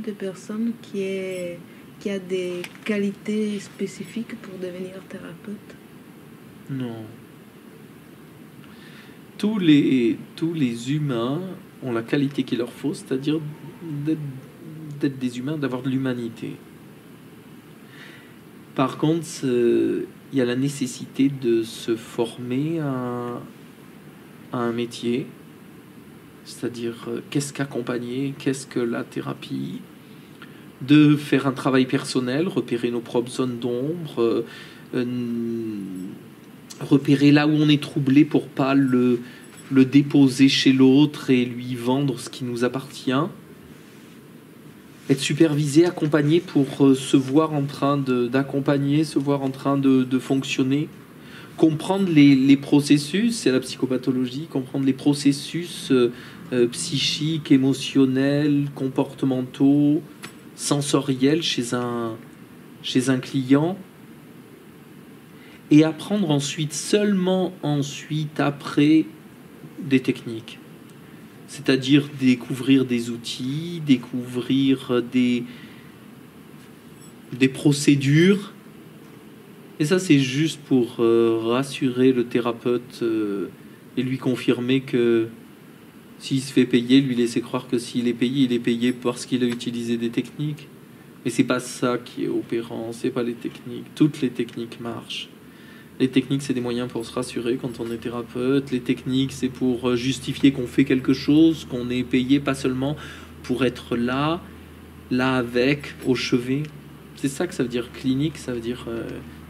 de personne qui a des qualités spécifiques pour devenir thérapeute? Non. Tous les humains ont la qualité qu'il leur faut, c'est-à-dire d'être des humains, d'avoir de l'humanité. Par contre, il y a la nécessité de se former à un métier, c'est-à-dire qu'est-ce qu'accompagner, qu'est-ce que la thérapie, de faire un travail personnel, repérer nos propres zones d'ombre, repérer là où on est troublé pour pas le déposer chez l'autre et lui vendre ce qui nous appartient. Être supervisé, accompagné pour se voir en train d'accompagner, se voir en train de fonctionner. Comprendre les processus, c'est la psychopathologie, comprendre les processus psychiques, émotionnels, comportementaux, sensoriels chez un client. Et apprendre ensuite, seulement ensuite, après, des techniques. C'est-à-dire découvrir des outils, découvrir des procédures. Et ça, c'est juste pour rassurer le thérapeute et lui confirmer que s'il se fait payer, lui laisser croire que s'il est payé parce qu'il a utilisé des techniques. Mais c'est pas ça qui est opérant, c'est pas les techniques. Toutes les techniques marchent. Les techniques, c'est des moyens pour se rassurer quand on est thérapeute. Les techniques, c'est pour justifier qu'on fait quelque chose, qu'on est payé, pas seulement pour être là avec, au chevet. C'est ça que ça veut dire clinique, ça veut dire,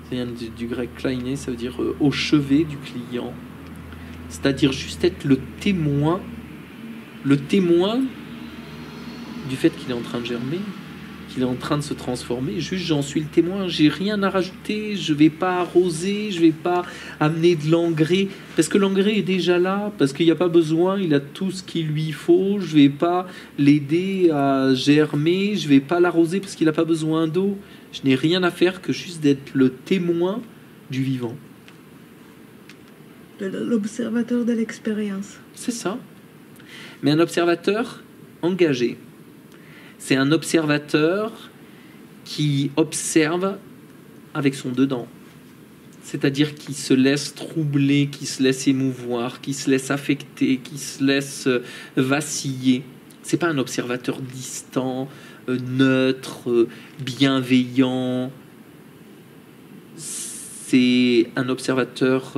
ça vient du grec kleine, ça veut dire au chevet du client. C'est-à-dire juste être le témoin du fait qu'il est en train de germer, qu'il est en train de se transformer. Juste, j'en suis le témoin, j'ai rien à rajouter, je vais pas arroser, je vais pas amener de l'engrais, parce que l'engrais est déjà là, parce qu'il n'y a pas besoin, il a tout ce qu'il lui faut, je vais pas l'aider à germer, je vais pas l'arroser parce qu'il n'a pas besoin d'eau. Je n'ai rien à faire que juste d'être le témoin du vivant. L'observateur de l'expérience. C'est ça. Mais un observateur engagé. C'est un observateur qui observe avec son dedans. C'est-à-dire qui se laisse troubler, qui se laisse émouvoir, qui se laisse affecter, qui se laisse vaciller. C'est pas un observateur distant, neutre, bienveillant. C'est un observateur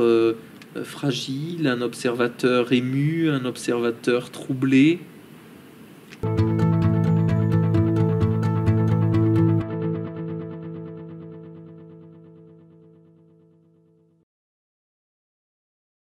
fragile, un observateur ému, un observateur troublé.